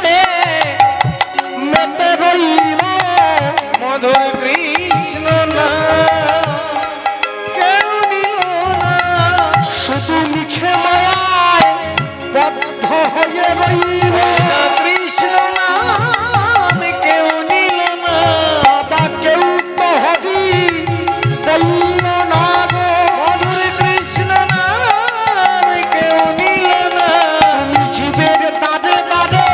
রসে মেতে রইল মধুর কৃষ্ণ নাম কেউ নিল না, শুধু মিছে মায়ায় বদ্ধ হয়ে রইল কৃষ্ণ নাম কেউ নিল না, বাবা কেউ তো হবি বলল না গো মধুর কৃষ্ণ নাম কেউ নিল না, জীবের তারে তারে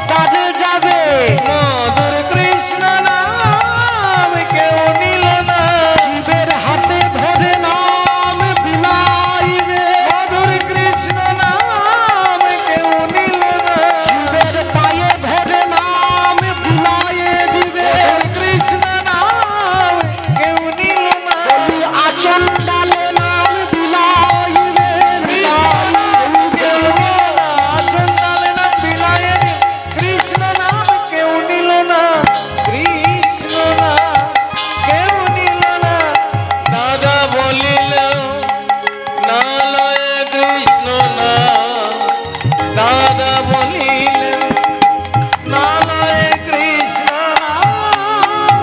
তারে যাবে মধুর কৃষ্ণ নাম কেউ নিল না, জীবের হাতে ধরে নাম বিলাইবে মধুর কৃষ্ণ নাম কেউ নিল না, জীবের পায়ে ধরে নাম বিলাইয়ে দিবে মধুর কৃষ্ণ নাম কেউ নিল না, বলি আচল ডালে নাম বিলাইবে কেউ নিল না, চন্ডালে নাম বিলায়ে কৃষ্ণ নাম কেউ নিল না, কৃষ্ণ নাম কেউ নিল না, দাদা বলিল না লয়ে কৃষ্ণ নাম, দাদা বলিল না লয়ে কৃষ্ণ নাম,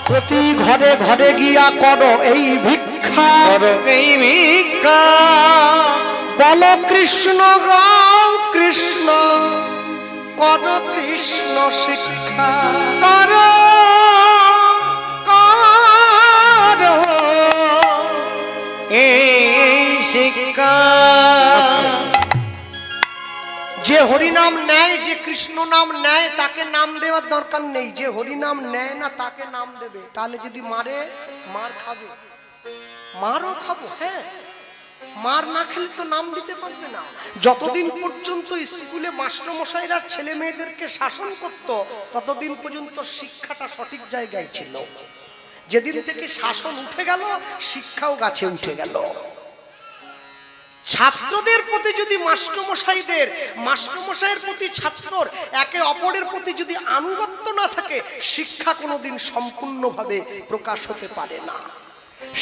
প্রতি ঘরে ঘরে গিয়া করো এই ভিক্ষা এই ভিক্ষা বলো কৃষ্ণ গাও কৃষ্ণ কর কৃষ্ণ শিক্ষা করো করো এই শিক্ষা, যে হরিনাম নেয় যে কৃষ্ণ নাম নেয় তাকে নাম দেওয়ার দরকার নেই, যে হরিনাম নেয় না তাকে নাম দেবে। তাহলে যদি মারে মার খাবে, মারও খাবো, হ্যাঁ মার না খেলে তো নাম দিতে পারবে না। যতদিন পর্যন্ত স্কুলে মাস্টারমশাইরা ছেলে মেয়েদেরকে শাসন করত ততদিন পর্যন্ত শিক্ষাটা সঠিক জায়গায় ছিল। যেদিন থেকে শাসন উঠে গেল শিক্ষাও গাছে উঠে গেল। ছাত্রদের প্রতি যদি মাস্টারমশাইয়ের প্রতি ছাত্রর একে অপরের প্রতি যদি আনুগত্য না থাকে শিক্ষা কোনোদিন সম্পূর্ণভাবে প্রকাশ হতে পারে না।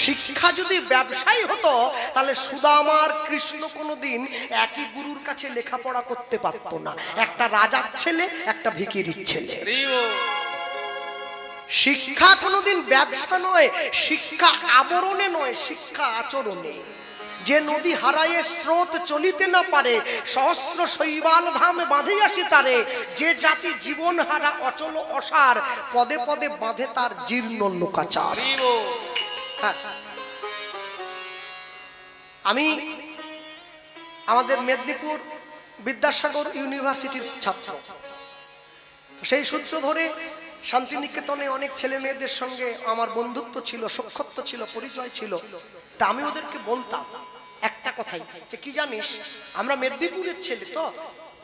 শিক্ষা যদি ব্যবসায়ী হতো তাহলে সুদামা আর কৃষ্ণ কোনোদিন একই গুরুর কাছে লেখাপড়া করতে পারত না। একটা রাজার ছেলে একটা ভিখিরির ছেলে। শিক্ষা কোনোদিন ব্যবসা নয়, শিক্ষা আবরণে নয়, শিক্ষা আচরণে। যে নদী হারায়ে স্রোত চলিতে না পারে সহস্র শৈবাল ধাম বাঁধে আসি তারে, যে জাতি জীবন হারা অচল অসার পদে পদে বাঁধে তার জীর্ণ লোকাচার। আমি আমাদের মেদিনীপুর বিদ্যাসাগর ইউনিভার্সিটির ছাত্র, সেই সূত্র ধরে শান্তিনিকেতনে অনেক ছেলে মেয়েদের সঙ্গে আমার বন্ধুত্ব ছিল, সখ্যত্ব ছিল, পরিচয় ছিল। তা আমি ওদেরকে বলতাম একটা কথাই, যে কি জানিস আমরা মেদিনীপুরের ছেলে, তো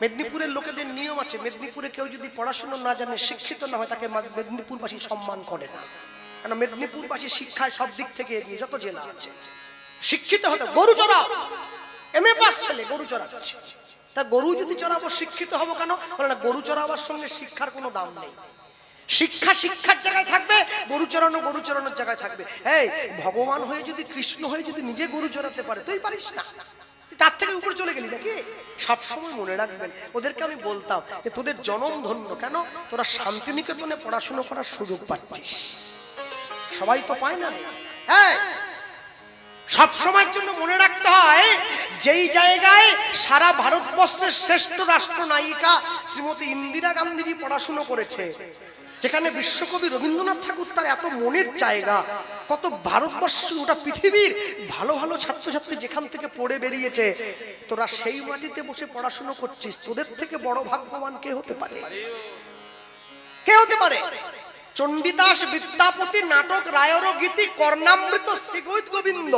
মেদিনীপুরের লোকেদের নিয়ম আছে, মেদিনীপুরে কেউ যদি পড়াশোনা না জানে, শিক্ষিত না হয়, তাকে মেদিনীপুরবাসী সম্মান করে না। কারণ মেদিনীপুরবাসী শিক্ষায় সব দিক থেকে এগিয়ে, যত জেলা আছে। শিক্ষিত হতে গরু চড়াও, এমএ পাস ছেলে গরু চড়াচ্ছে, তা গরু যদি চড়াবো শিক্ষিত হবো কেন? বলে না, গরু চড়াবার সঙ্গে শিক্ষার কোনো দাম নেই। শিক্ষা শিক্ষার জায়গায় থাকবে, গরু চড়ানোর জায়গায় থাকবে। এই ভগবান হয়ে যদি, কৃষ্ণ হয়ে যদি নিজে গরু চড়াতে পারে, তুই পারিস না, তার থেকে উপরে চলে গেলি নাকি? সবসময় মনে রাখবেন, ওদেরকে আমি বলতাম যে তোদের জনম ধন্য, কেন তোরা শান্তিনিকেতনে পড়াশোনা করার সুযোগ পাচ্ছিস, সবাই তো পায় না। হ্যাঁ, সব সময়ের জন্য মনে রাখতে হয়, যেই জায়গায় সারা ভারতবর্ষের শ্রেষ্ঠ রাষ্ট্রনায়িকা শ্রীমতী ইন্দিরা গান্ধী পড়াশুনো করেছে, যেখানে বিশ্বকবি রবীন্দ্রনাথ ঠাকুর তার এত মনের জায়গা, কত ভারতবর্ষ গোটা পৃথিবীর ভালো ভালো ছাত্রছাত্রী যেখান থেকে পড়ে বেরিয়েছে, তোরা সেই মাটিতে বসে পড়াশুনো করছিস, তোদের থেকে বড় ভাগ্যবান কে হতে পারে? কে হতে পারে? চণ্ডীদাস বিদ্যাপতি নাটক রায়র গীতি কর্ণামৃত শ্রীগৈত গোবিন্দ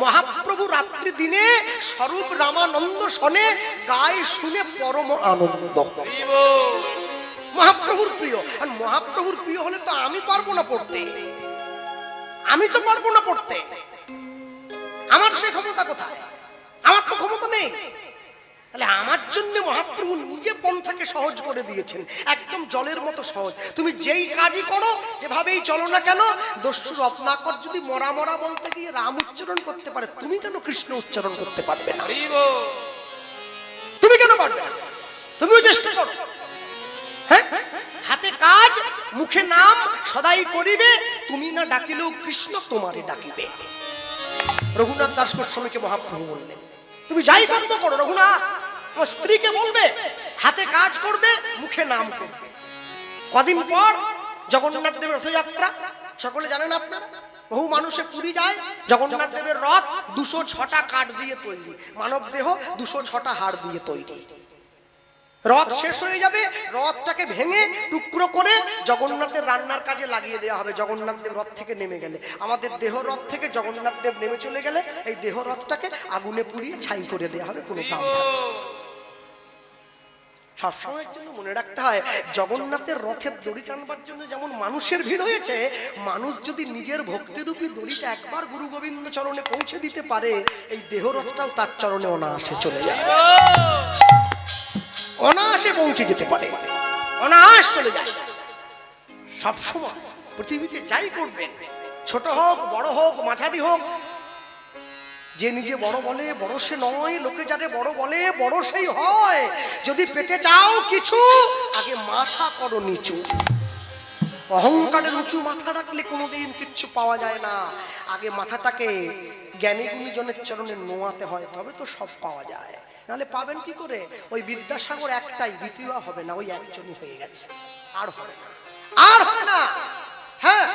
মহাপ্রভু রাত্রি দিনে স্বরূপ রামানন্দ শোনে গায়ে শুনে পরম আনন্দ। মহাপ্রভুর প্রিয়, আর মহাপ্রভুর প্রিয় হলে তো আমি পারবো না পড়তে, আমি তো পারবো না পড়তে, আমার সে ক্ষমতা কোথায়? আমার তো ক্ষমতা নেই। তাহলে আমার জন্য মহাপ্রভু নিজে পন্থাকে সহজ করে দিয়েছেন, একদম জলের মতো সহজ। তুমি যেই কাজই করো, যেভাবেই চলো না কেন, দস্যু রত্নাকর যদি মরা মরা বলতে গিয়ে রাম উচ্চারণ করতে পারে, তুমি কেন কৃষ্ণ উচ্চারণ করতে পারবে না? তুমি কেন পারবে? চেষ্টা করো। হ্যাঁ, হাতে কাজ মুখে নাম সদাই করিবে, তুমি না ডাকিলেও কৃষ্ণ তোমারে ডাকিবে। রঘুনাথ দাস গোস্বামীকে মহাপ্রভু বললেন, তুমি যাই কর্ম করো রঘুনাথ, তোমার স্ত্রীকে বলবে হাতে কাজ করবে, মুখে নাম করবে। কদিন পর জগন্নাথ দেবের রথযাত্রা, সকলে জানেন আপনারা, বহু মানুষে পুরী যায়। জগন্নাথ দেবের রথ 206টা কাঠ দিয়ে তৈরি, মানব দেহ 206টা হাড় দিয়ে তৈরি। রথ শেষ হয়ে যাবে, রথটাকে ভেঙে টুকরো করে জগন্নাথের রান্নার কাজে লাগিয়ে দেওয়া হবে। জগন্নাথ দেব রথ থেকে নেমে গেলে, আমাদের দেহ রথ থেকে জগন্নাথ দেব নেমে চলে গেলে এই দেহ রথটাকে আগুনে পুড়িয়ে ছাই করে দেওয়া হবে, কোনো দাম থাকবে না। সবসময়ের জন্য মনে রাখতে হয়, জগন্নাথের রথের দড়ি টানবার জন্য যেমন মানুষের ভিড় হয়েছে, মানুষ যদি নিজের ভক্তিরূপী দড়িটা একবার গুরু গোবিন্দ চরণে পৌঁছে দিতে পারে, এই দেহ রথটাও তার চরণে অনায়াসে চলে যায়, অনায়াসে পৌঁছে যেতে পারে, অনায়াস চলে যায়। সবসময় পৃথিবীতে যাই করবেন, ছোট হোক বড় হোক মাঝারি হোক, যে নিজে বড় বলে বড় সে নয়, লোকে যারে বড় বলে বড় সেই হয়। যদি পেতে চাও কিছু, আগে মাথা করো নিচু। অহংকারের উঁচু মাথা রাখলে কোনোদিন কিচ্ছু পাওয়া যায় না। আগে মাথাটাকে জ্ঞানী গুণীজনের চরণে নোয়াতে হয়, তবে তো সব পাওয়া যায়। নাহলে পাবেন কি করে? ওই বিদ্যাসাগর একটাই, দ্বিতীয় হবে না, ওই একজনই হয়ে গেছে, আর হবে না, আর হবে না। হ্যাঁ,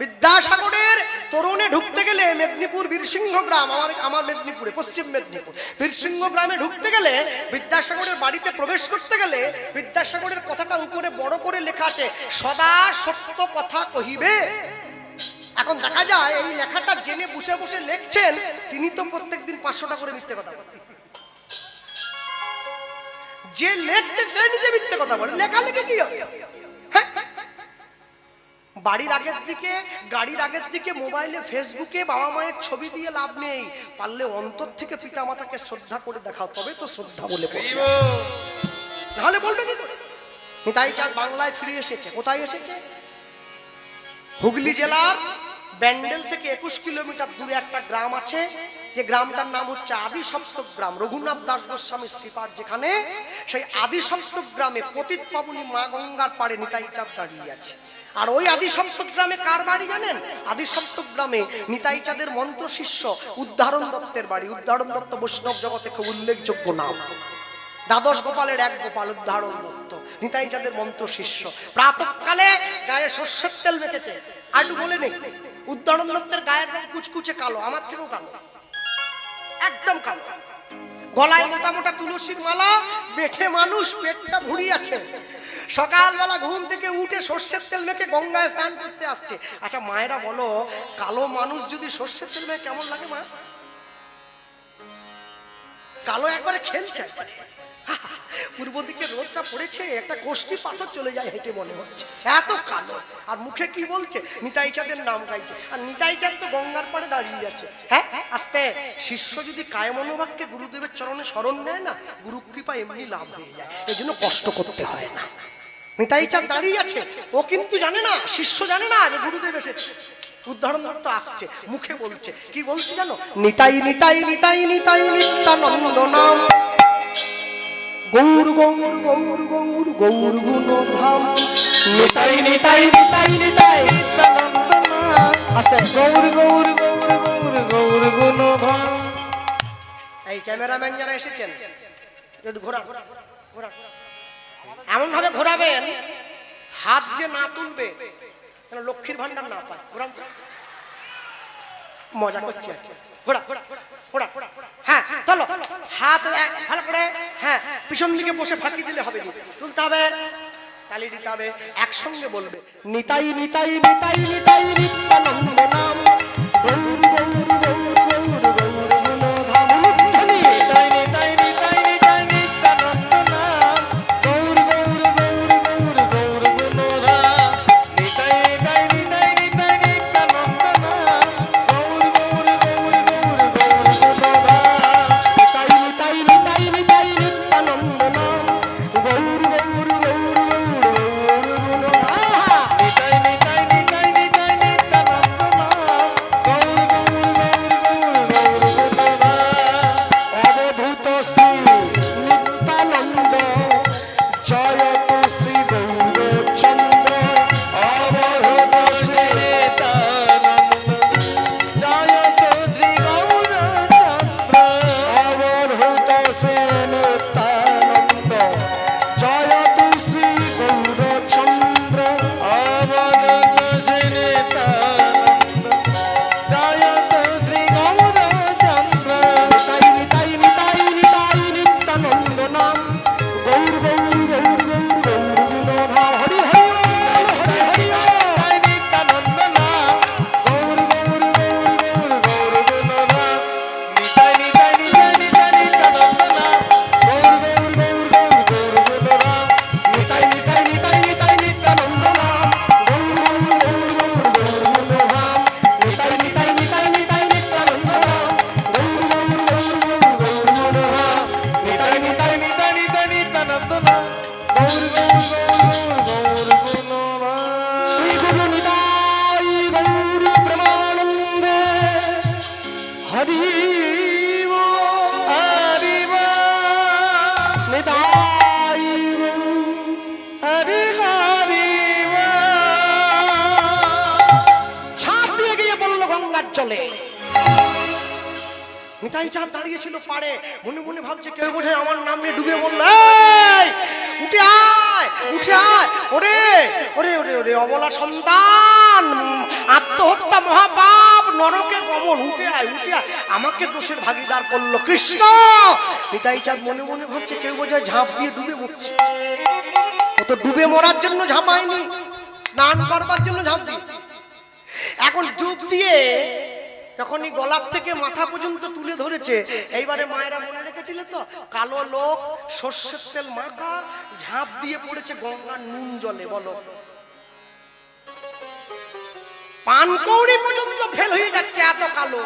বিদ্যাসাগরের তরুণে ঢুকতে গেলে মেদিনীপুর বীরসিংহ গ্রাম, আমার মেদিনীপুরে পশ্চিম মেদিনীপুর বীরসিংহ গ্রামে ঢুকতে গেলে, বিদ্যাসাগরের বাড়িতে প্রবেশ করতে গেলে বিদ্যাসাগরের কথাটা উপরে বড় করে লেখা আছে, সদা সত্য কথা কহিবে। এখন দেখা যায় এই লেখাটা জেনে বসে বসে লিখছেন, তিনি তো প্রত্যেকদিন 500টা করে মিথ্যে কথা বলেন। যে লেখছে সে নিজে মিথ্যে কথা বলে, লেখালেখি কি হবে? বাড়ির আগের দিকে, গাড়ির আগের দিকে মোবাইলে ফেসবুকে বাবা মায়ের ছবি দিয়ে লাভ নেই। পারলে অন্তর থেকে পিতা মাতাকে শ্রদ্ধা করে দেখাও, তবে তো শ্রদ্ধা বলে বলবে, নাহলে বলবে কি করে? নিতাই চাঁদ বাংলায় ফিরে এসেছে। কোথায় এসেছে? হুগলি জেলার ব্যান্ডেল থেকে 21 কিলোমিটার দূরে একটা গ্রাম আছে, যে গ্রামটার নাম হচ্ছে আদি সপ্তক গ্রাম। রঘুনাথ দাস গোস্বামী শ্রীপাদ যেখানে, সেই আদি সপ্তক গ্রামে পতিত পাবনী মা গঙ্গার পাড়ে নিতাই চাঁদ দাঁড়িয়ে আছে। আর ওই আদি সপ্তক গ্রামে কার বাড়ি জানেন? আদি সপ্তক গ্রামে নিতাই চাঁদের মন্ত্র শিষ্য উদ্ধারণ দত্তের বাড়ি। উদ্ধারণ দত্ত বৈষ্ণব জগতে খুব উল্লেখযোগ্য নাম। দ্বাদশ গোপালের এক গোপাল উদ্ধারণ দত্ত, নিতাই চাঁদের মন্ত্র শিষ্য। প্রাতঃকালে গায়ে সর্ষের তেল মেখেছে। আর একটু বলে নেই, উদ্ধারণ দত্তের গায়ের রং কুচকুচে কালো, আমার থেকেও কালো, একদম কালো। গলায় মোটা মোটা তুলসীর মালা, বেঠে মানুষ, পেটটা ভুঁড়ি আছে। সকালবেলা ঘুম থেকে উঠে সর্ষের তেল মেখে গঙ্গায় স্নান করতে আসছে। আচ্ছা মায়েরা বলো, কালো মানুষ যদি সর্ষের তেল মেখে কেমন লাগে মা? কালো একবারে খেলছে। পূর্ব দিকে রোদটা পড়েছে, একটা গোষ্ঠী পাথর চলে যায় হেঁটে, মনে হচ্ছে এত কালো। আর মুখে কি বলছে? নিতাই চাঁদের নাম গাইছে। আর নিতাই চাঁদ তো গঙ্গার পাড়ে দাঁড়িয়ে আছে। হ্যাঁ, আস্তে শিষ্য যদি কায় মনোভাবকে গুরুদেবের চরণে শরণ নেয় না, গুরু কৃপা এমনি লাভ হয়ে যায়, এই জন্য কষ্ট করতে হয় না। নিতাই চাঁদ দাঁড়িয়ে আছে, ও কিন্তু জানে না, শিষ্য জানে না যে গুরুদেব এসেছে। উদ্ধারণ দত্ত আসছে, মুখে বলছে, কি বলছি জানো? নিতাই নিতাই নিতাই নিতাই নিত্যানন্দ নাম, গৌর গৌর গৌর গৌর গৌর গুণধাম, নিতাই নিতাই নিতাই নিতাই নিত্যানন্দ নাম। আস্তে গৌর গৌর গৌর গৌর গৌর গুণধাম। এই ক্যামেরাম্যান যারা এসেছেন, একটু ঘোরা ঘোরা ঘোরা, এমন ভাবে ঘোরাবেন হাত যে না তুলবে লক্ষ্মীর ভান্ডার না পায়। ঘোরান তো, মজা করছে। ঘোরা ঘোরা ঘোরা ঘোরা, হ্যাঁ চলো, হাত ভালো করে, হ্যাঁ পিছন দিকে বসে ফাঁকি দিলে হবে, তুলতে হবে, তালি দিতে হবে, একসঙ্গে বলবে নিতাই নিতাই নিতাই নিতাই নিত্যানন্দ নাম, গৌর গৌর গৌর গৌর গৌর গুণধাম। নিতাই নিতাই নিতাই নিতাই নিত্যানন্দ নাম, গৌর গৌর গৌর গৌর গৌর গুণধাম। নিতাই নিতাই নিতাই নিতাই নিত্যানন্দ নাম, গৌর গৌর গৌর গৌর গৌর গুণধাম। নিতাই নিতাই নিতাই নিতাই নিত্যানন্দ নাম, গৌর গৌর গৌর গৌর গৌর গুণধাম। নিতাই নিতাই নিতাই নিতাই নিত্যানন্দ নাম, নিত্যানন্দ গৌর গৌর গৌর গুণরাম শ্রী গুরু নিতাই গৌর প্রেমানন্দে হরি হরি নিতাই হরি হরি ছাপ দিয়ে গিয়ে বলল গঙ্গার জলে। নিতাই চাঁদ দাঁড়িয়েছিল পাড়ে, মনে মনে ভাবছে কেউ বোধহয় আমার নাম নিয়ে ডুবে বলল, এই উঠে আয় উঠে আয়, ওরে ওরে ওরে ওরে অবলা সন্তান, আত্মহত্যা মহাপাপ, নরকে গমন, উঠে আয় উঠে আয়, আমাকে দোষের ভাগিদার করলো কৃষ্ণ। নিতাই চাঁদ মনে মনে ভাবছে কেউ বোধহয় ঝাঁপ দিয়ে ডুবে মরছে। ও তো ডুবে মরার জন্য ঝাঁপায়নি, স্নান করবার জন্য ঝাঁপ দিয়ে। এখন ডুব দিয়ে যখনই গলার থেকে মাথা পর্যন্ত তুলে ধরেছে, এইবারে মায়েরা মনে রেখেছিল তো, কালো লোক সর্ষের তেল মাখা ঝাঁপ দিয়ে পড়েছে গঙ্গার নুন জলে। বলো, পানকৌড়ি পর্যন্ত ফেল হয়ে যাচ্ছে, এত কালো।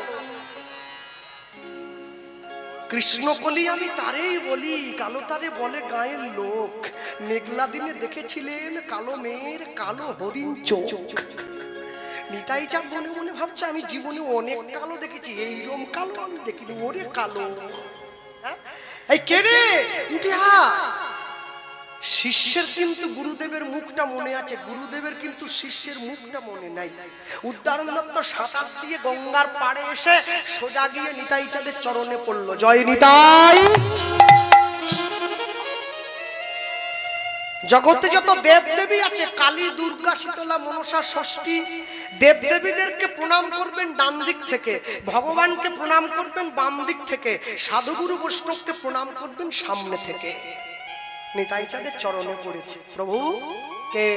কৃষ্ণকলি আমি তারেই বলি, কালো তারে বলে গায়ের লোক। মেঘলা দিনে দেখেছিলেন কালো মেয়ের কালো হরিণ চোখ। নিতাই চাঁদ মনে মনে ভাবছে আমি জীবনে অনেক কালো দেখেছি, এইরকম কালো আমি দেখিনি। ওরে কালো, এই কে রে, উঠে আয়। শিষ্যের কিন্তু গুরুদেবের মুখটা মনে আছে, গুরুদেবের কিন্তু শিষ্যের মুখটা মনে নাই। উদ্ধারণ দত্ত সাঁতার দিয়ে গঙ্গার পাড়ে এসে সোজা গিয়ে নিতাই চাঁদের চরণে পড়ল। জয় নিতাই। জগতে যত দেবদেবী আছে, কালী, দুর্গা, শীতলা, মনসা, ষষ্ঠী, দেবদেবীদেরকে প্রণাম করবেন ডান দিক থেকে, ভগবানকে প্রণাম করবেন বাম দিক থেকে, সাধুগুরু বৈষ্ণবকে প্রণাম করবেন সামনে থেকে। নিতাই চাঁদের চরণে পড়েছে। প্রভু কে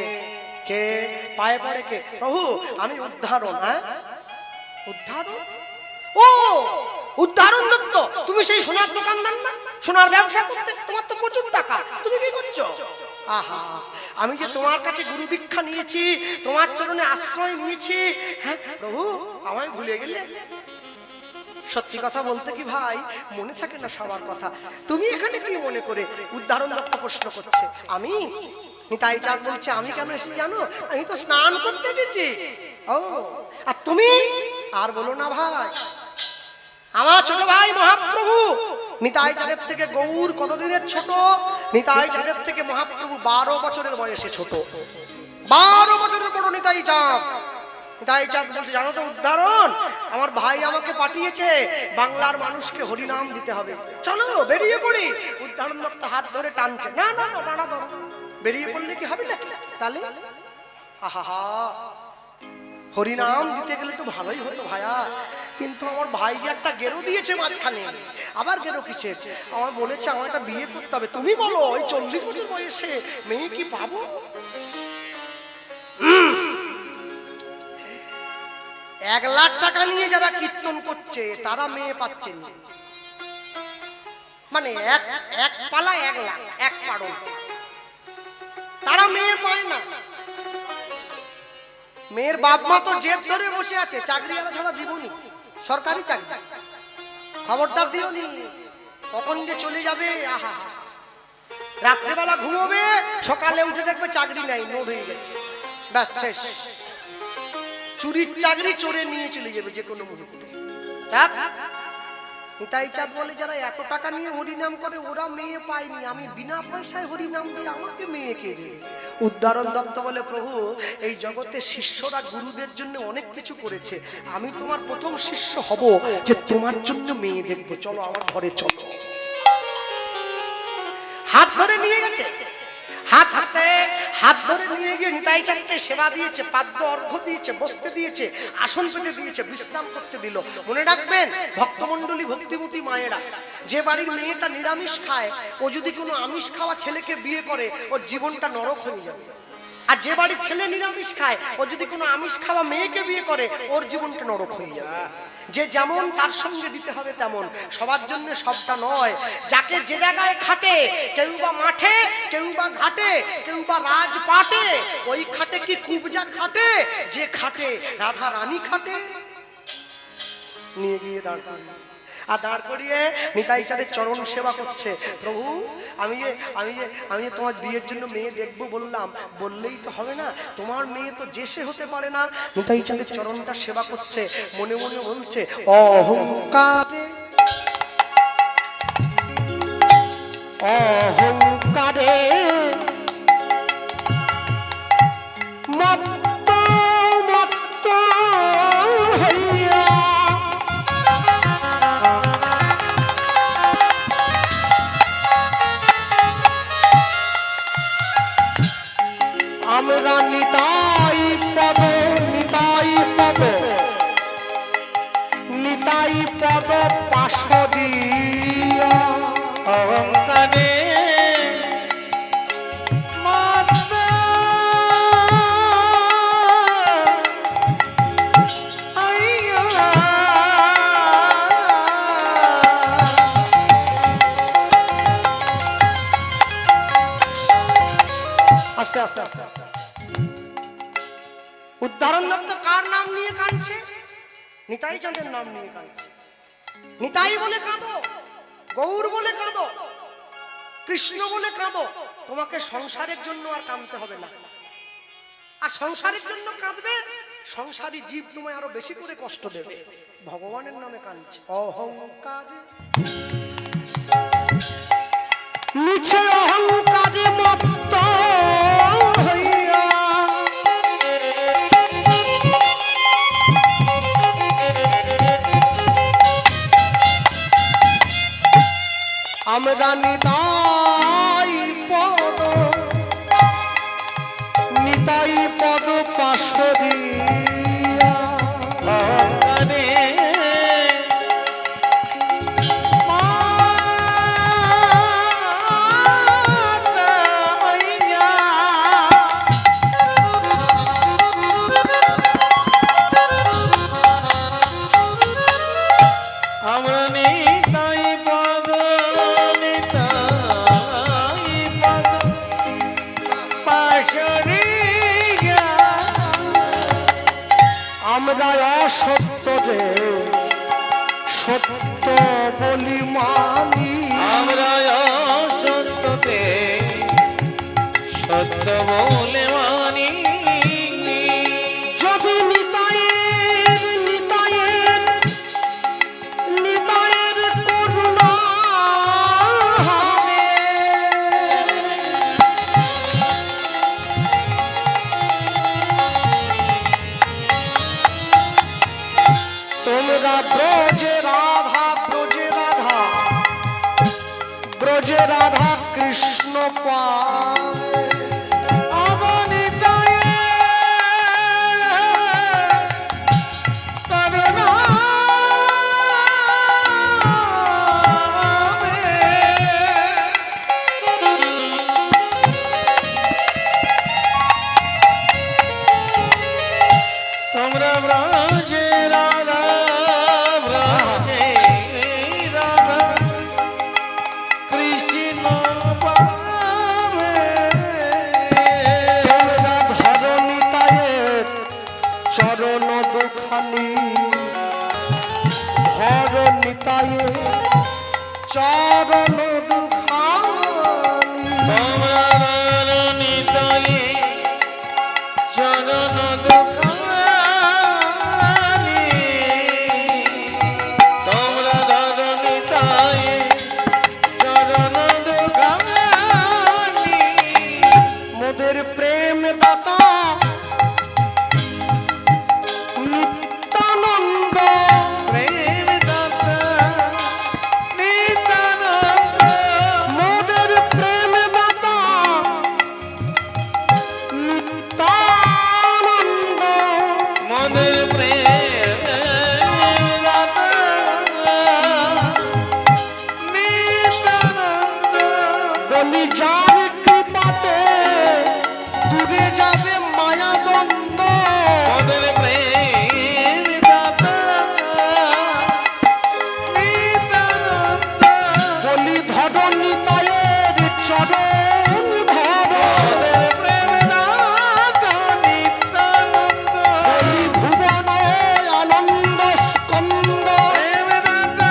কে পায়ে পড়ে কে? প্রভু আমি উদ্ধারণ। হ্যাঁ উদ্ধারণ? ও উদ্ধারণ দত্ত, তুমি সেই সোনার দোকানদার না? সোনার ব্যবসা করতে তোমার তো প্রচুর টাকা, তুমি কি করছো? আহা, আমি যে তোমার কাছে গুরু দীক্ষা নিয়েছি, তোমার চরণে আশ্রয় নিয়েছি, হ্যাঁ প্রভু আমায় ভুলে গেলে? সত্যি কথা বলতে কি ভাই, মনে থাকে না সবার কথা। তুমি এখানে কি মনে করে? উদ্ধারণ দত্ত প্রশ্ন করছে। আমি? নিতাই চাঁদ বলছে আমি কেন এসেছি জানো? আমি তো স্নান করতে গেছি। ও, আর তুমি? আর বলো না ভাই, আমার ছোট ভাই মহাপ্রভু নিতাই চাঁদের থেকে গৌর কতদিনের ছোট? নিতাই চাঁদের থেকে মহাপ্রভু 12 বছরের বয়সে ছোট। 12 বছরের বড় নিতাই চাঁদ। নিতাই চাঁদ বলছে জানো তো উদ্ধারণ, আমার ভাই আমাকে পাঠিয়েছে, বাংলার মানুষকে হরিনাম দিতে হবে, চলো বেরিয়ে পড়ি। উদ্ধারণ দত্ত হাত ধরে টানছে, না না না না, বেরিয়ে পড়লে কি হবে না? তাহলে আহা, হরিনাম দিতে গেলে তো ভালোই হতো ভাইয়া, কিন্তু আমার ভাই যে একটা গেরো দিয়েছে মাঝখানে। আবার গেরো কিসের? আমার বলেছে আমার একটা বিয়ে করতে হবে। তুমি বলো ওই 40 বছর বয়সে মেয়ে কি পাবো? 1 লাখ টাকা নিয়ে যারা কীর্তন করছে তারা মেয়ে পাচ্ছে না। মানে এক পালা 1 লাখ, এক পাড়ো, তারা মেয়ে পায় না। মেয়ের বাপ মা তো জেদ ধরে বসে আছে, চাকরি ছাড়া দিবনি, সরকারি চাকরি, খবরদার দিওনি, কখন যে চলে যাবে। আহা, রাত্রেবেলা ঘুমোবে, সকালে উঠে দেখবে চাকরি নাই, নোট হয়ে গেছে, ব্যাস শেষ। চুরির চাকরি চোরে নিয়ে চলে যাবে যে কোনো মুহূর্তে। নিতাই চাঁদ বলে যারা এত টাকা নিয়ে হরিনাম করে ওরা মেয়ে পায়নি, আমি বিনা পয়সায় হরিনাম দিয়ে আমাকে মেয়ে কে দেবে? উদ্ধারণ দত্ত বলে প্রভু এই জগতে শিষ্যরা গুরুদের জন্য অনেক কিছু করেছে, আমি তোমার প্রথম শিষ্য হব যে তোমার জন্য মেয়ে দেখবো, চলো আমার ঘরে চলো। হাত ধরে নিয়ে গেছে, হাত ধরে নিয়ে গিয়ে নিতাই চাঁদকে সেবা দিয়েছে, পাদ্য অর্ঘ্য দিয়েছে, বসতে দিয়েছে, আসন পেতে দিয়েছে, বিশ্রাম করতে দিল। মনে রাখবেন ভক্তমণ্ডলী, ভক্তিমতী মায়েরা, যে বাড়ির মেয়েটা নিরামিষ খায় ও যদি কোনো আমিষ খাওয়া ছেলেকে বিয়ে করে ওর জীবনটা নরক হয়ে যাবে। আর যে বাড়ির ছেলে নিরামিষ খায় ও যদি কোনো আমিষ খাওয়া মেয়েকে বিয়ে করে ওর জীবনটা নরক হয়ে যাবে। যে যেমন তার সঙ্গে দিতে হবে তেমন, সবার জন্য সবটা নয়। যাকে যে জায়গায় খাটে, কেউ বা মাঠে, কেউ বা ঘাটে, কেউ বা রাজপাটে, ওই খাটে কি কুবজা খাটে? যে খাটে রাধা রানী খাটে। নিয়ে গিয়ে দাঁড় করিয়েছে। আর দাঁড় করিয়ে নিতাই চাঁদের চরণ সেবা করছে। প্রভু আমি যে তোমার বিয়ের জন্য মেয়ে দেখবো বললাম, বললেই তো হবে না, তোমার মেয়ে তো যে সে হতে পারে না। নিতাই চাঁদের চরণটা সেবা করছে, মনে মনে বলছে অহংকারে অহংকারে মত্ত মত্ত হইয়া আমরা নিতাই পদ নিতাই পদ নিতাই পদ পাশদিয়া অহংকারে মত্ত হইয়া আস্তে আস্তে আস্তে আস্তে উদাহরণ দত্ত কার নাম নিয়ে কাঁদছে? নিতাই চাঁদের নাম নিয়ে কাঁদছে। নিতাই বলে কাঁদো, গৌর বলে কাঁদো, কৃষ্ণ বলে কাঁদো, তোমাকে সংসারের জন্য আর কাঁদতে হবে না। আর সংসারের জন্য কাঁদবে, সংসারী জীব তোমায় আরো বেশি করে কষ্ট দেবে। ভগবানের নামে কাঁদছে। অহংকারে নিচে অহংকারে মত্ত হইয়া আমরা নিতাই পদ পাশদিয়া অহংকারে আমরা নিতাই পদ নিতাই পদ পাশরিয়া আমরা অসত্য রে সত্য বলি মানি আমরা অসত্যকে সত্য বলে মানি যদি নিতায়ের করুণা হবে তোমরা ব্রজে রাধা কৃষ্ণ পাবে তোমরা ব্রজে রাধা ব্রজে রাধা কৃষ্ণ পাবে তোমরা ধরো নিতায়ের চরণ দুখানি ধরো নিতায়ের চরণ দুখানি তোমরা নিতাই চরণ দুখানি তোমরা নিতাই চরণ দুখানি মোদের প্রেম দাতা নিত্যানন্দ প্রেম দাতা নিত্যানন্দ মোদের প্রেম দাতা নিত্যানন্দ মদের প্রেম দাতা নিত্যানন্দ বলি যার কৃপাতে দূরে যাবে মায়া দ্বন্দ্ব মদের প্রেম দাতা নিত্যানন্দ বলি ধর নিতায়ের চরণ ধর মদের প্রেম দাতা নিত্যানন্দ বলি ভুবন আনন্দ স্কন্দ প্রেম দাতা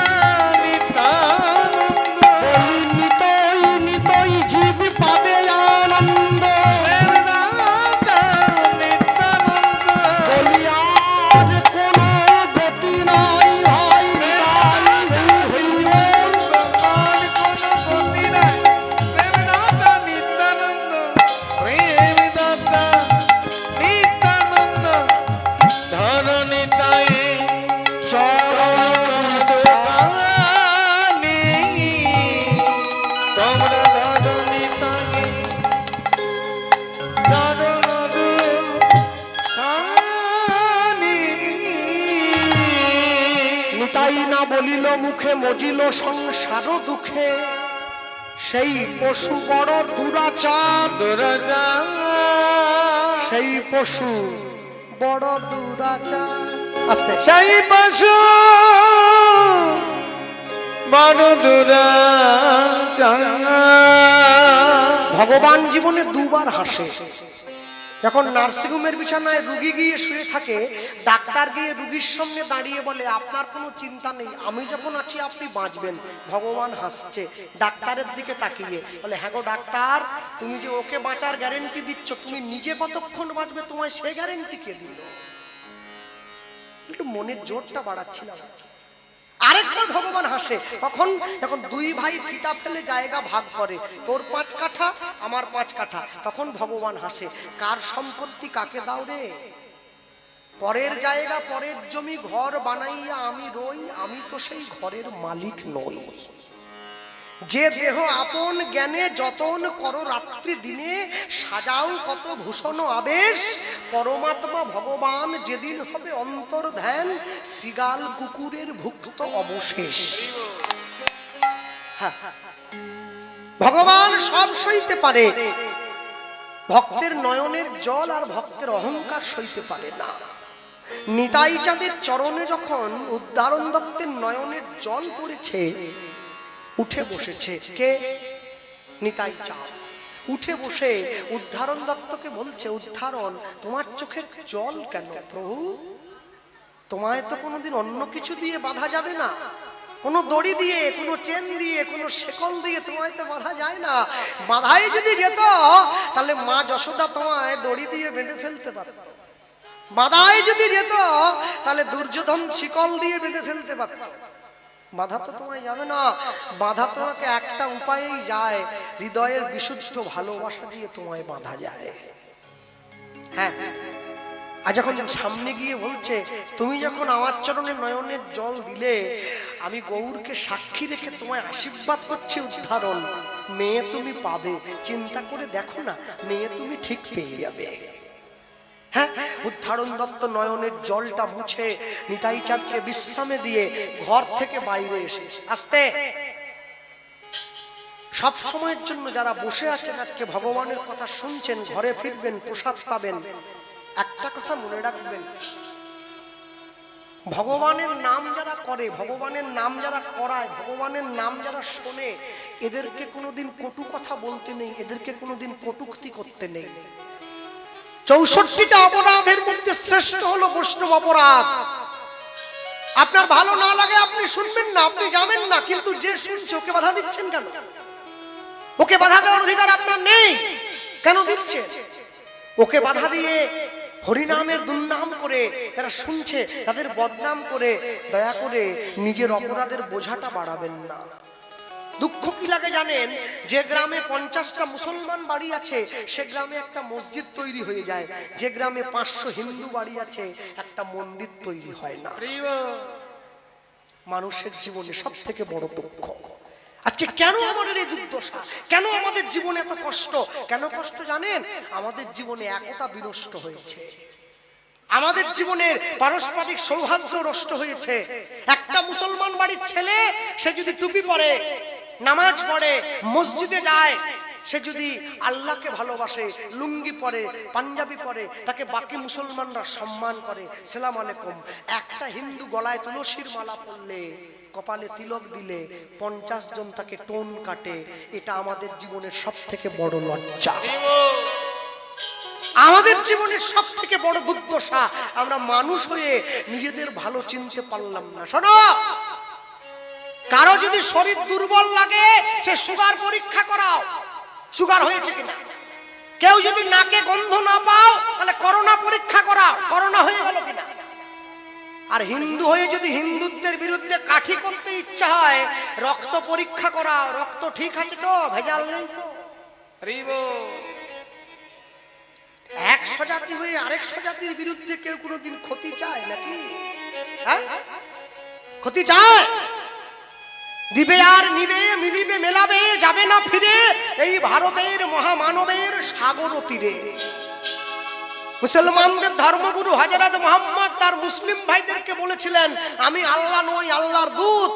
মুখে মজিল সংসার দুঃখে, সেই পশু বড় দুরাচার, সেই পশু বড় দুরাচার। আস্তে সেই পশু বড় দুরাচার। ভগবান জীবনে দুবার হাসে। যখন নার্সিংহোমের বিছানায় রুগী গিয়ে শুয়ে থাকে, ডাক্তার গিয়ে রুগীর সামনে দাঁড়িয়ে বলে আপনার কোনো চিন্তা নেই, আমি যখন আছি আপনি বাঁচবেন। ভগবান হাসছে ডাক্তারের দিকে তাকিয়ে, বলে হ্যাঁ গো ডাক্তার, তুমি যে ওকে বাঁচার গ্যারেন্টি দিচ্ছ, তুমি নিজে কতক্ষণ বাঁচবে তোমায় সে গ্যারেন্টি কে দিল? একটু মনের জোরটা বাড়াচ্ছিলাম। আরেকবার ভগবান হাসে, তখন যখন দুই ভাই ফিতা ফেলে জায়গা ভাগ করে, তোর 5 কাঠা আমার 5 কাঠা, তখন ভগবান হাসে, কার সম্পত্তি কাকে দাও রে? পরের জায়গা পরের জমি ঘর বানাইয়া আমি রই, আমি তো সেই ঘরের মালিক নই। যে দেহ আপন জ্ঞানে যতন করো রাত্রি দিনে, সাজাও কত ভূষণ আবেশ, পরমাত্মা ভগবান যেদিন হবে অন্তর ধ্যান, শ্রীগাল কুকুরের ভুক্ত অবশেষ। ভগবান সব সইতে পারে, ভক্তের নয়নের জল আর ভক্তের অহংকার সইতে পারে না। নিতাই চাঁদের চরণে যখন উদ্ধারণ দত্তের নয়নের জল পড়েছে, উঠে বসেছে কে? নিতাই চাঁদ। উঠে বসে উদ্ধারণ দত্তকে বলছে, উদ্ধারণ তোমার চোখের জল কেন প্রভু? তোমায় তো কোনোদিন অন্য কিছু দিয়ে বাঁধা যাবে না, কোনো দড়ি দিয়ে, কোনো চেন দিয়ে, কোনো শেকল দিয়ে তোমায় তো বাঁধা যায় না। বাঁধাই যদি যেত তাহলে মা যশোদা তোমায় দড়ি দিয়ে বেঁধে ফেলতে পারত। বাঁধাই যদি যেত তাহলে দুর্যোধন শিকল দিয়ে বেঁধে ফেলতে পারত। বাধা তো তোমায় যাবে না, বাধা তোমাকে একটা উপায়েই যায়, হৃদয়ের বিশুদ্ধ ভালোবাসা দিয়ে তোমায় বাঁধা যায়। হ্যাঁ, আর যখন সামনে গিয়ে বলছে, তুমি যখন আমার চরণে নয়নের জল দিলে, আমি গৌরকে সাক্ষী রেখে তোমায় আশীর্বাদ করছি উদ্ধারণ, মেয়ে তুমি পাবে, চিন্তা করে দেখো না, মেয়ে তুমি ঠিক পেয়ে যাবে। হ্যাঁ, উদ্ধারণ দত্ত নয়নের জলটা মুছে নিতাই চাঁদকে বিশ্রামে দিয়ে ঘর থেকে বাইরে এসেছে। আস্তে সব সময়ের জন্য যারা বসে আছেন আজকে ভগবানের কথা শুনছেন, ঘরে ফিরবেন, প্রসাদ পাবেন, একটা কথা মনে রাখবেন, ভগবানের নাম যারা করে, ভগবানের নাম যারা করায়, ভগবানের নাম যারা শোনে, এদেরকে কোনোদিন কটু কথা বলতে নেই, এদেরকে কোনোদিন কটূক্তি করতে নেই। 64টা অপরাধের মধ্যে শ্রেষ্ঠ হলো বৈষ্ণব অপরাধ। আপনার ভালো না লাগে আপনি শুনবেন না, আপনি যাবেন না, কিন্তু যে শুনছে ওকে বাধা দিচ্ছেন কেন? ওকে বাধা দেওয়ার অধিকার আপনার নেই, কেন দিচ্ছে? ওকে বাধা দিয়ে হরিনামের দুর্নাম করে যারা শুনছে তাদের বদনাম করে, দয়া করে নিজের অপরাধের বোঝাটা বাড়াবেন না। দুঃখ কি লাগে জানেন? যে গ্রামে 50টা মুসলমান বাড়ি আছে সে গ্রামে একটা মসজিদ তৈরি হয়ে যায়, যে গ্রামে 500 হিন্দু বাড়ি আছে একটা মন্দির তৈরি হয় না। মানুষের জীবনে সব থেকে বড় দুঃখ। আজকে কেন আমাদের এই দুর্দশা, কেন আমাদের জীবনে এত কষ্ট? কেন কষ্ট জানেন? আমাদের জীবনে একতা বিনষ্ট হয়েছে, আমাদের জীবনের পারস্পরিক সৌহার্দ্য নষ্ট হয়েছে। একটা মুসলমান বাড়ির ছেলে সে যদি টুপি পরে, নামাজ পড়ে, মসজিদে যায়, সে যদি আল্লাহকে ভালোবাসে, লুঙ্গি পরে, পাঞ্জাবি পরে, তাকে বাকি মুসলমানরা সম্মান করে, সালাম আলাইকুম। একটা হিন্দু গলায় তুলসীর মালা পরলে, কপালে তিলক দিলে 50 জন তাকে টোন কাটে। এটা আমাদের জীবনের সব থেকে বড় লজ্জা, আমাদের জীবনের সব থেকে বড় দুর্দশা। আমরা মানুষ হয়ে নিজেদের ভালো চিনতে পারলাম না। শোনো, কারো যদি শরীর দুর্বল লাগে সে সুগার পরীক্ষা করাও, সুগার হয়েছে কিনা। কেউ যদি নাকে গন্ধ না পাও তাহলে করোনা পরীক্ষা করাও, করোনা হয়ে গেল কিনা। আর হিন্দু হয়ে যদি হিন্দুত্বের বিরুদ্ধে কাঠি করতে ইচ্ছা হয়, রক্ত পরীক্ষা করাও, রক্ত ঠিক আছে তো, ভেজাল নেই তো। 100 জাতি হয়ে আরেকশো জাতির বিরুদ্ধে কেউ কোনোদিন ক্ষতি চায় নাকি? হ্যাঁ, ক্ষতি চায়? দিবে আর নিবে, মিলিবে মেলাবে, যাবে না ফিরে এই ভারতের মহামানবের সাগর তীরে। মুসলমানদের ধর্মগুরু হযরত মুহাম্মদ তার মুসলিম ভাইদেরকে বলেছিলেন, আমি আল্লাহ নই, আল্লাহর দূত।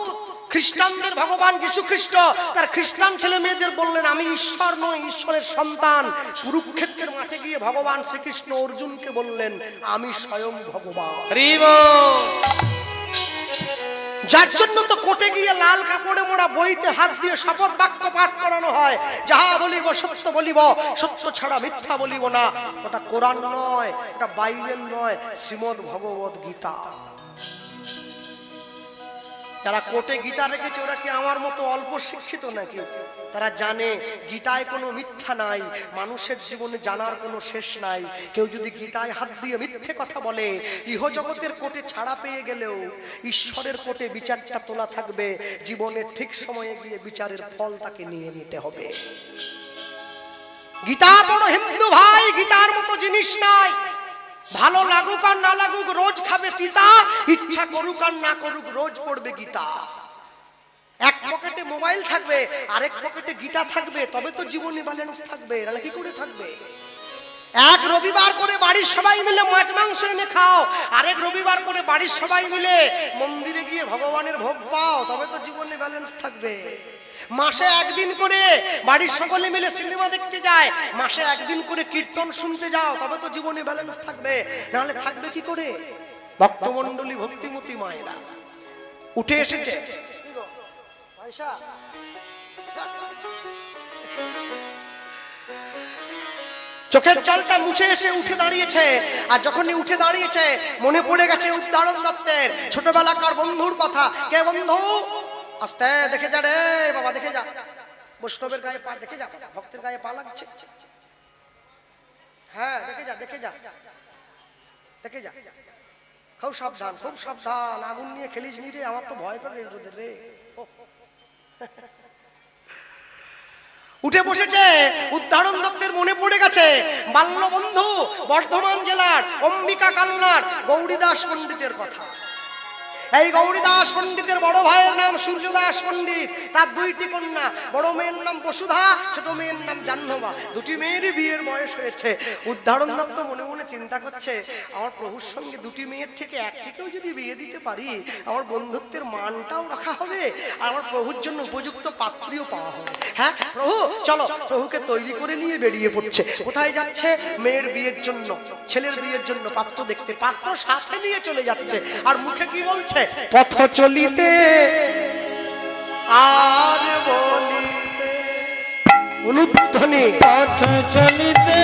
খ্রিস্টানদের ভগবান যীশু খ্রিস্ট তার খ্রিস্টান ছেলে মেয়েদের বললেন আমি ঈশ্বর নই, ঈশ্বরের সন্তান। কুরুক্ষেত্রের মাঠে গিয়ে ভগবান শ্রীকৃষ্ণ অর্জুনকে বললেন আমি স্বয়ং ভগবান। যার জন্য তো কোর্টে গিয়ে লাল কাপড়ে মোড়া বইতে হাত দিয়ে শপথ বাক্য পাঠ করানো হয়, যাহা বলিব সত্য বলিব, সত্য ছাড়া মিথ্যা বলিব না। ওটা কোরআন নয়, ওটা বাইবেল নয়, শ্রীমদ্ ভগবত গীতা। যারা কোর্টে গীতা রেখেছে ওরা কি আমার মতো অল্প শিক্ষিত নাকি? তারা জানে গীতায় কোনো মিথ্যা নাই, মানুষের জীবনে জানার কোনো শেষ নাই। কেউ যদি গীতায় হাত দিয়ে মিথ্যে কথা বলে, ইহজগতের কোর্টে ছাড়া পেয়ে গেলেও ঈশ্বরের কোর্টে বিচারটা তোলা থাকবে। জীবনের ঠিক সময়ে গিয়ে বিচারের ফল তাকে নিয়ে নিতে হবে। গীতা বড় হিন্দু ভাই, গীতার মতো জিনিস নাই। ভালো লাগুক আর না লাগুক রোজ খাবে তিতা, ইচ্ছা করুক আর না করুক রোজ পড়বে গীতা। এক পকেটে মোবাইল থাকবে, আরেক পকেটে গীতা থাকবে, তবে তো জীবনে ব্যালেন্স থাকবে। নাহলে কি করে থাকবে? এক রবিবার করে বাড়ির সবাই মিলে মাছ মাংস এনে খাও, আরেক রবিবার করে বাড়ির সবাই মিলে মন্দিরে গিয়ে ভগবানের ভোগ পাও, তবে তো জীবনে ব্যালেন্স থাকবে। মাসে একদিন করে বাড়ির সকলে মিলে সিনেমা দেখতে যায়, মাসে একদিন করে কীর্তন শুনতে যাও, তবে তো জীবনে ব্যালেন্স থাকবে। নাহলে থাকবে কি করে? ভক্তমণ্ডলী ভক্তিমতী মায়েরা উঠে এসেছে, চোখের জলটা মুছে এসে উঠে দাঁড়িয়েছে। আর যখনই উঠে দাঁড়িয়েছে মনে পড়ে গেছে উদাহরণ দত্তের ছোটবেলাকার বন্ধুর কথা। কে বন্ধু? আস্তে দেখে যা রে বাবা, দেখে যা, বৈষ্ণবের গায়ে পা দেখে যা, ভক্তের গায়ে পা লাগছে। হ্যাঁ দেখে যা, দেখে যা, দেখে যা, খুব সাবধান, খুব সাবধান, আগুন নিয়ে খেলিস নি রে, আমার তো ভয় করে তোদের রে। উঠে বসেছে, উদাহরণ দত্তের মনে পড়ে গেছে বাল্য বন্ধু বর্ধমান জেলার অম্বিকা কালনার গৌরীদাস পণ্ডিতের কথা। এই গৌরীদাস পণ্ডিতের বড় ভাইয়ের নাম সূর্যদাস পণ্ডিত, তার দুইটি কন্যা, বড় মেয়ের নাম বসুধা, ছোট মেয়ের নাম জাহ্নবা। দুটি মেয়েরই বিয়ের বয়স হয়েছে। উদাহরণ দত্ত মনে মনে চিন্তা করছে আমার প্রভুর সঙ্গে দুটি মেয়ের থেকে একটিকেও যদি বিয়ে দিতে পারি, আমার বন্ধুত্বের মানটাও রাখা হবে, আর আমার প্রভুর জন্য উপযুক্ত পাত্রীও পাওয়া হবে। হ্যাঁ প্রভু চলো, প্রভুকে তৈরি করে নিয়ে বেরিয়ে পড়ছে। কোথায় যাচ্ছে? মেয়ের বিয়ের জন্য, ছেলের বিয়ের জন্য পাত্র দেখতে। পাত্র সাথে নিয়ে চলে যাচ্ছে, আর মুখে কি বলছে? পথ চলিতে আর বলিতে, উলুধ্বনি, পথ চলিতে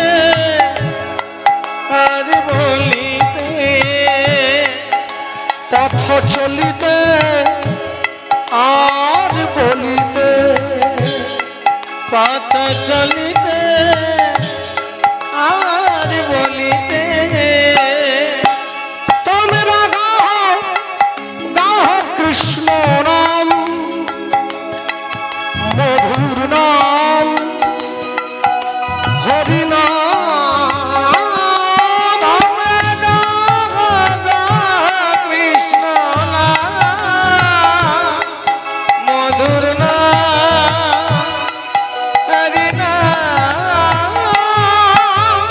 আর বলিতে, পথ চলিতে আর বলিতে, পথ চলিতে আর বলিতে, তোমরা গাও গাও কৃষ্ণ নাম, মধুর নাম, হরি নাম, তোমরা গাও কৃষ্ণ নাম, মধুর নাম, হরি নাম,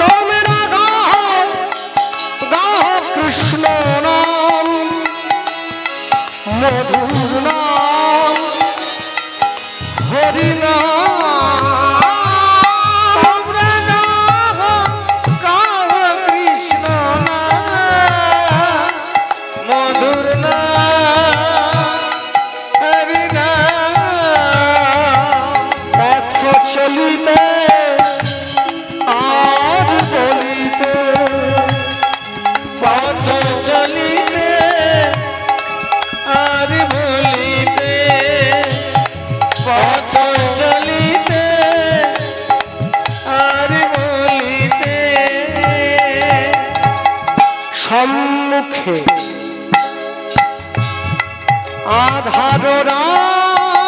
তোমরা গাও গাও কৃষ্ণ নাম, মধুর নাম, হরি নাম, তোমরা গাও কৃষ্ণ নাম, মধুর নাম, হরি নাম, পথ চলিতে আর বলিতে, পথ চলিতে আর বলিতে, পথ চলিতে আর বলিতে, সম্মুখে আধার রাত্রি,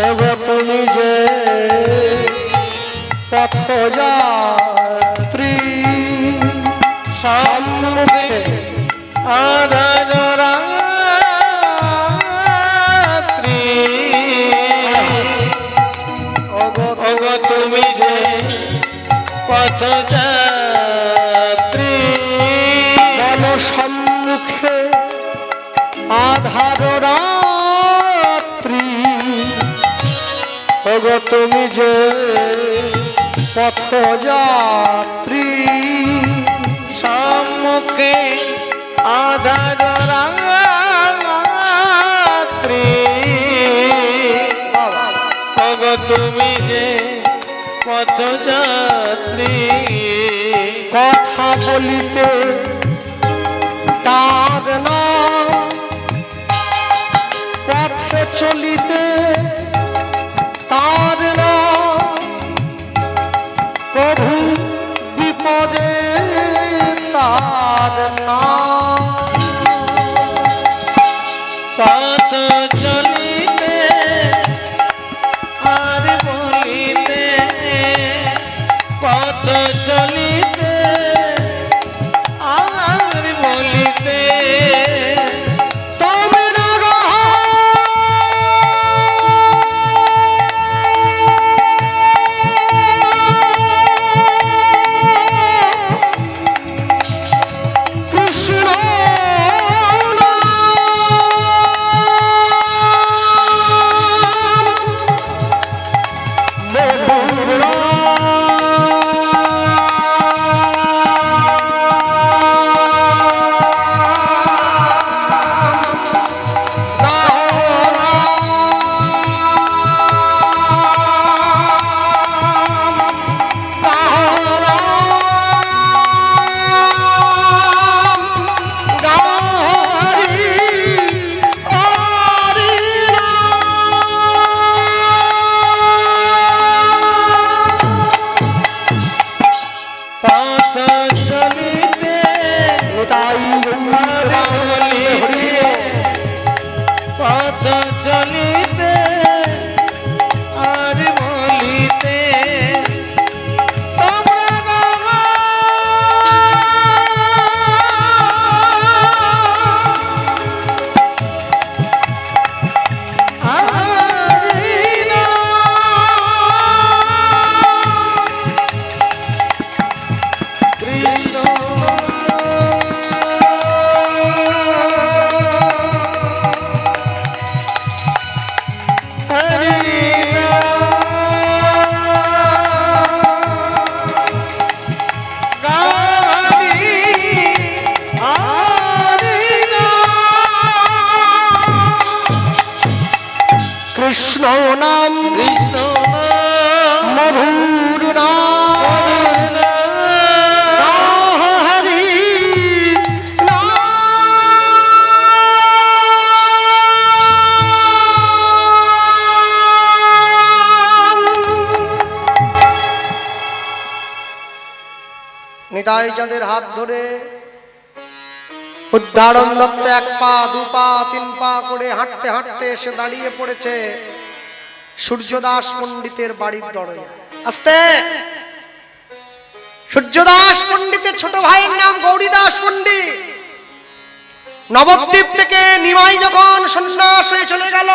এগো তুমি যে পথযাত্রী, সম্মুখে আধার রাত্রি, ওগো ওগো তুমি যে পথযাত্রী, বল সম্মুখে ওগো তুমি যে পথযাত্রী, সম্মুখে আধার রাত্রি, ওগো তুমি যে পথযাত্রী, কথা বলিতে তার নাম, পথে চলিতে তার নাম, প্রভু বিপদে তার নাম। পথ চলিতে আর বলিতে, পথ চলিতে আর বলিতে, তুমি না গো কৃষ্ণ পথ চলিতে আর বলিতে, পথ চলিতে আর বলিতে, তোমরা কৃষ্ণ কৃষ্ণ নাম কৃষ্ণ মধুর নাম, হরি নিতাই চাঁদের হাত ধরে উদ্ধারণ দত্ত এক পা দু পা তিন পা করে হাঁটতে হাঁটতে এসে দাঁড়িয়ে পড়েছে সূর্যদাস পণ্ডিতের বাড়ির দরজা। আস্তে, সূর্যদাস পণ্ডিতের ছোট ভাইয়ের নাম গৌরীদাস পণ্ডিত। নবদ্বীপ থেকে নিমাই যখন সন্ন্যাস হয়ে চলে গেল,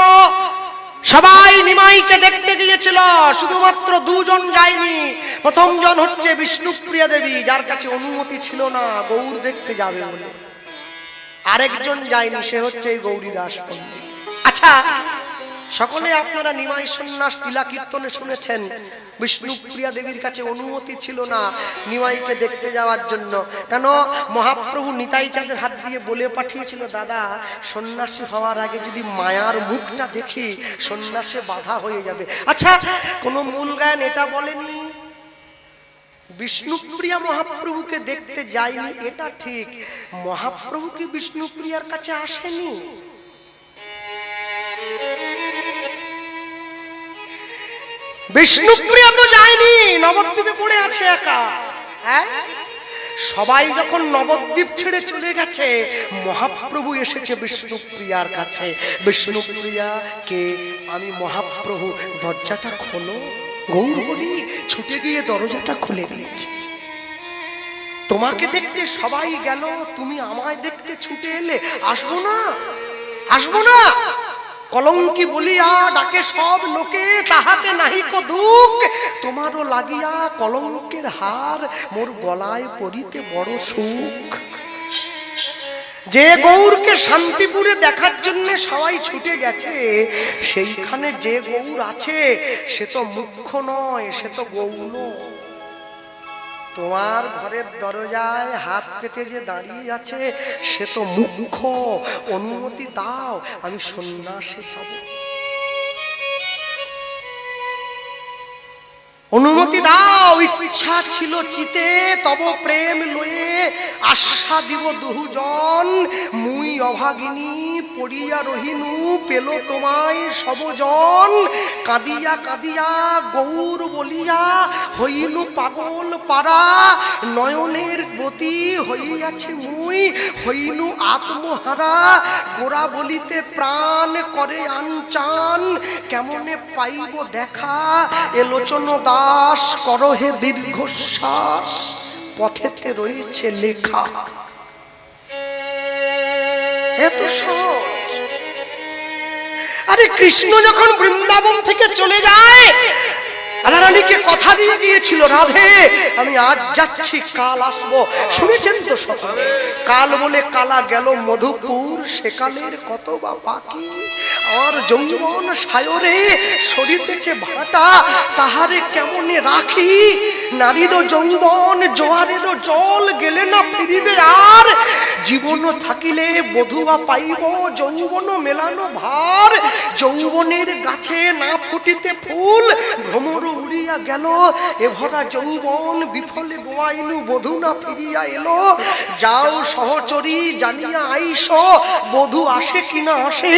সবাই নিমাইকে দেখতে গিয়েছিল, শুধুমাত্র দুজন যায়নি। প্রথম জন হচ্ছে বিষ্ণুপ্রিয়া দেবী, যার কাছে অনুমতি ছিল না গৌর দেখতে যাবে বলে। আরেকজন যায়নি, সে হচ্ছে এই গৌরীদাস পণ্ডিত। আচ্ছা, সকলে আপনারা নিমাই সন্ন্যাস লীলা কীর্তনে শুনেছেন, বিষ্ণুপ্রিয়া দেবীর কাছে অনুমতি ছিল না নিমাইকে দেখতে যাওয়ার জন্য। কেন? মহাপ্রভু নিতাই চাঁদের হাত দিয়ে বলে পাঠিয়েছিল, দাদা সন্ন্যাসী হওয়ার আগে যদি মায়ার মুখটা দেখি সন্ন্যাসে বাধা হয়ে যাবে। আচ্ছা, কোন মূল গায়ন এটা বলেনি বিষ্ণুপ্রিয়া মহাপ্রভুকে দেখতে যায়নি, এটা ঠিক। মহাপ্রভু কি বিষ্ণুপ্রিয়ার কাছে আসেনি? বিষ্ণুপ্রিয়া তো যায়নি, নবদ্বীপে পড়ে আছে একা। হ্যাঁ, সবাই যখন নবদ্বীপ ছেড়ে চলে গেছে, মহাপ্রভু এসেছে বিষ্ণুপ্রিয়ার কাছে। বিষ্ণুপ্রিয়া কে? আমি মহাপ্রভু, দরজাটা খোলো। গৌর হরি ছুটে গিয়ে দরজাটা খুলে দিয়েছে। তোমাকে দেখতে সবাই গেল, তুমি আমায় দেখতে ছুটে এলে, আসবো না? আসবো না? কলঙ্কি বলিয়া ডাকে সব লোকে, তাহাতে নাহিক দুঃখ। তোমারও লাগিয়া কলঙ্কের হার, মোর গলায় পরিতে বড় সুখ। যে গৌরকে শান্তিপুরে দেখার জন্য সবাই ছুটে গেছে, সেইখানে যে গৌর আছে সে তো মুখ্য নয়, সে তো গৌণ। তোমার ঘরের দরজায় হাত পেতে যে দাঁড়িয়ে আছে সে তো মুখ্য। অনুমতি দাও, আমি সন্ন্যাসী হব। অনুমতি দাও, ইচ্ছা ছিল চিতে তব প্রেম লয়ে আশা দিব দুজন। মুই অভাগিনী পড়িয়া রহিনু পেল তোমায় সবজন। কাঁদিয়া কাঁদিয়া গৌর বলিয়া হইনু পাগল পারা। নয়নের গতি হইয়াছে মুই হইনু আত্মহারা। গোরা বলিতে প্রাণ করে আনচান, কেমনে পাইব দেখা এলোচন দাস করহে দীর্ঘশ্বাস, পথেতে রয়েছে লেখা। এত সহজ। আরে কৃষ্ণ যখন বৃন্দাবন থেকে চলে যায়, রাধারানীকে কথা দিয়ে গিয়েছিল, রাধে আমি আজ যাচ্ছি, কাল আসবো। শুনেছেন তো সকলে, কাল বলে কালা গেল মধুপুর, সেকালের কত বা বাকি। আর যৌবন সায়রে সরিতেছে ভাটা, তাহারে কেমনে রাখি। নারীরও যৌবন জোয়ারেরও জল, গেলে না ফিরিবে আর। জীবন থাকিলে বধুয়া পাইব, যৌবন মেলানো ভার। যৌবনের গাছে না ফুটিতে ফুল, ভ্রমর উড়িয়া গেল এ ভরা যৌবন। বিফলে গোয়াইনু বধু না ফিরিয়া এলো। যাও সহচরী জানিয়া আইস, বধু আসে কিনা আসে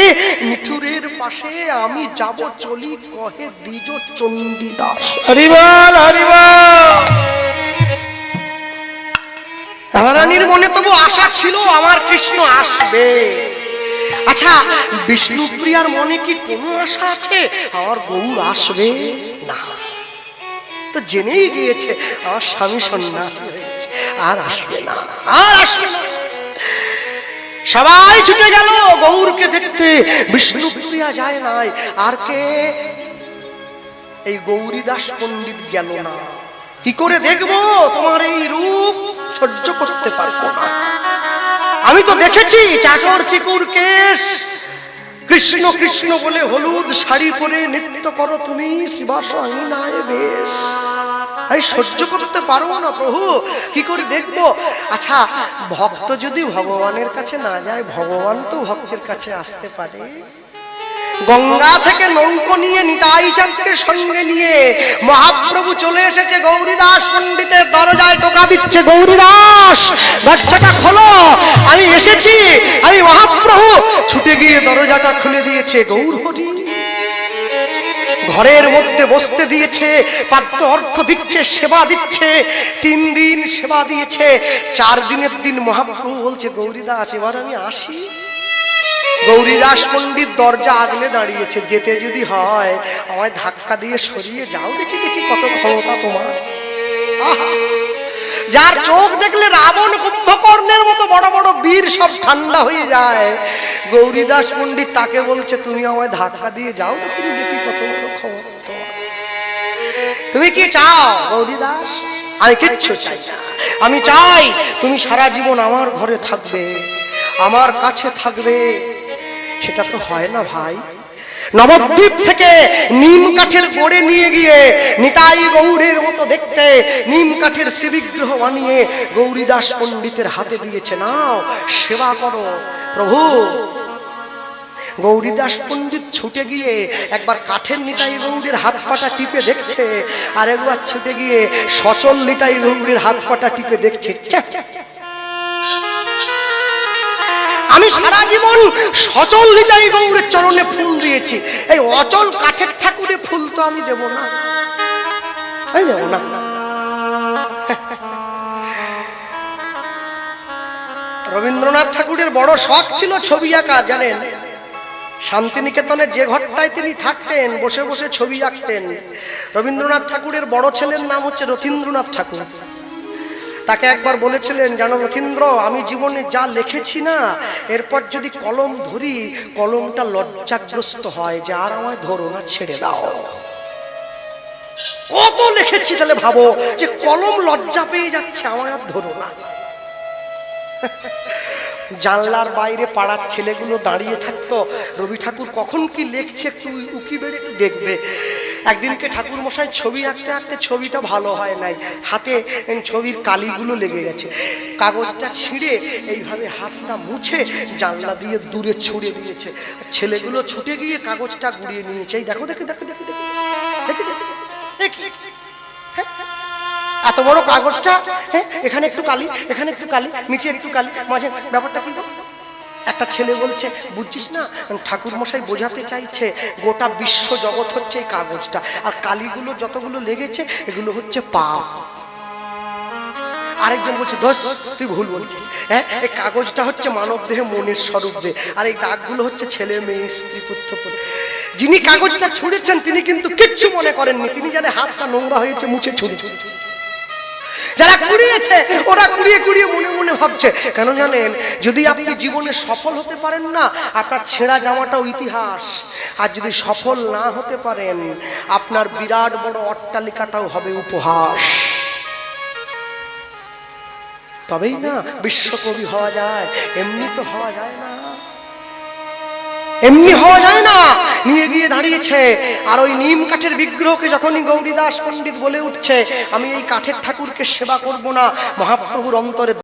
মিঠুরের পাশে। আমি যাব চলি কহে দ্বিজ চণ্ডীদাস। হরিবল হরিবল। রাধারানীর মনে তবু আশা ছিল আমার কৃষ্ণ আসবে। আচ্ছা, বিষ্ণুপ্রিয়ার মনে কি কোনো আশা আছে আমার গৌর আসবে? না, তো জেনেই গিয়েছে আমার স্বামী সন্ন্যাসী হয়েছে, আর আসবে না, আর আসবে না। সবাই ছুটে গেল গৌরকে দেখতে, বিষ্ণুপ্রিয়া যায় নাই। আর কে? এই গৌরীদাস পণ্ডিত গেল না। কি করে দেখবো তোমার এই রূপ, সহ্য করতে পারবো না। আমি তো দেখেছি চাকর চিকুর কেশ, কৃষ্ণ কৃষ্ণ বলে হলুদ শাড়ি পরে নৃত্য করো তুমি, শিবাসাঙ্গী নায় বেশ। আমি সহ্য করতে পারবো না প্রভু, কি করে দেখবো? আচ্ছা, ভক্ত যদি ভগবানের কাছে না যায়, ভগবান তো ভক্তের কাছে আসতে পারে। গঙ্গা থেকে নৌকো নিয়ে নিতাই চাঁদকে সঙ্গে নিয়ে মহাপ্রভু চলে এসেছে গৌরীদাস পণ্ডিতের দরজায়, টোকা দিচ্ছে, গৌরীদাস দরজাটা খোলো, আমি এসেছি, আমি মহাপ্রভু। ছুটে গিয়ে দরজাটা খুলে দিয়েছে। গৌর হরি ঘরের মধ্যে বসতে দিয়েছে, পাত্র অর্ঘ দিচ্ছে, সেবা দিচ্ছে। 3 দিন সেবা দিয়েছে। 4 দিনের দিন মহাপ্রভু বলছে, গৌরীদাস এবার আমি আসি। গৌরীদাস পণ্ডিত দরজা আগলে দাঁড়িয়েছে, যেতে যদি হয় আমায় ধাক্কা দিয়ে সরিয়ে যাও, দেখি দেখি কত ক্ষমতা তোমার। যার চোখ দেখলে রাবণ কুম্ভকর্ণের মতো বড় বড় বীর সব ঠান্ডা হয়ে যায়, গৌরীদাস পণ্ডিত তাকে বলছে, তুমি আমায় ধাক্কা দিয়ে যাও, দেখি দেখি কত বড় ক্ষমতা তোমার। তুমি কি চাও গৌরীদাস? আমি কিচ্ছু চাই না। আমি চাই তুমি সারা জীবন আমার ঘরে থাকবে, আমার কাছে থাকবে। সেটা তো হয় না ভাই। নবদ্বীপ থেকে নিম কাঠের গোড়ে নিয়ে গিয়ে নিতাই গৌরের মতো দেখতে নিম কাঠের শ্রীবিগ্রহ বানিয়ে গৌরীদাস পণ্ডিতের হাতে দিয়েছে, নাও সেবা করো প্রভু। গৌরীদাস পণ্ডিত ছুটে গিয়ে একবার কাঠের নিতাই গৌরের হাত পাটা টিপে দেখছে, আর একবার ছুটে গিয়ে সচল নিতাই গৌরের হাত পাটা টিপে দেখছে। আমি সারা জীবন সচল নিতাই গৌরের চরণে ফুল দিয়েছি, এই অচল কাঠের ঠাকুরে ফুল তো আমি দেব না, আমি দেব না। রবীন্দ্রনাথ ঠাকুরের বড় শখ ছিল ছবি আঁকা, জানেন? শান্তিনিকেতনে যে ঘরটায় তিনি থাকতেন বসে বসে ছবি আঁকতেন। রবীন্দ্রনাথ ঠাকুরের বড় ছেলের নাম হচ্ছে রথীন্দ্রনাথ ঠাকুর। তাকে একবার বলেছিলেন, জানো রথীন্দ্র, আমি জীবনে যা লিখেছি না, এরপর যদি কলম ধরি কলমটা লজ্জাগ্রস্ত হয়, যে আর আমায় ধরো না, ছেড়ে দাও। কত লিখেছি, তাহলে ভাবো যে কলম লজ্জা পেয়ে যাচ্ছে, আমায় আর ধরো না। জানলার বাইরে পাড়ার ছেলেগুলো দাঁড়িয়ে থাকতো, রবি ঠাকুর কখন কি লিখছে একটু উকি বেড়ে একটু দেখবে। একদিনকে ঠাকুর মশাই ছবি আঁকতে আঁকতে ছবিটা ভালো হয় নাই, হাতে ছবির কালিগুলো লেগে গেছে। কাগজটা ছিঁড়ে এইভাবে হাতটা মুছে জানলা দিয়ে দূরে ছুঁড়ে দিয়েছে। ছেলেগুলো ছুটে গিয়ে কাগজটা গুড়িয়ে নিয়েছে। এই দেখো দেখে দেখে দেখে দেখে দেখে এত বড় কাগজটা, হ্যাঁ এখানে একটু কালি, এখানে একটু কালি, নিচে একটু কালি, মাঝে ব্যাপারটা কি? একটা ছেলে বলছে বুঝছিস না, ঠাকুর মশাই বোঝাতে চাইছে গোটা বিশ্ব জগৎ হচ্ছে এই কাগজটা, আর কালিগুলো যতগুলো লেগেছে এগুলো হচ্ছে পাপ। আরেকজন বলছে দোষ তুই ভুল বলছিস, হ্যাঁ এই কাগজটা হচ্ছে মানব দেহে মনের স্বরূপ রে, আর এই দাগগুলো হচ্ছে ছেলে মেয়ে স্ত্রী পুত্র। যিনি কাগজটা ছুঁড়েছেন তিনি কিন্তু কিচ্ছু মনে করেননি, তিনি জানে হাতটা নোংরা হয়েছে মুছে ছুঁড়ে ছুঁড়ে। যারা কুড়িয়েছে ওরা কুড়িয়ে কুড়িয়ে মনে মনে ভাবছে, কেন জানেন যদি আপনি জীবনে সফল হতে পারেন না আপনার ছেঁড়া জামাটাও ইতিহাস, আর যদি সফল না হতে পারেন আপনার বিরাট বড় অট্টালিকাটাও হবে উপহাস। তবেই না বিশ্বকবি হওয়া যায়, এমনি তো হওয়া যায় না, এমনি হওয়া যায় না। নিয়ে গিয়ে দাঁড়িয়েছে, আর ওই নিম কাঠের বিগ্রহকে যখনই গৌরীদাস পণ্ডিত বলে উঠছে আমি এই কাঠের ঠাকুরকে সেবা করব না, মহাপ্রভুর অন্তরে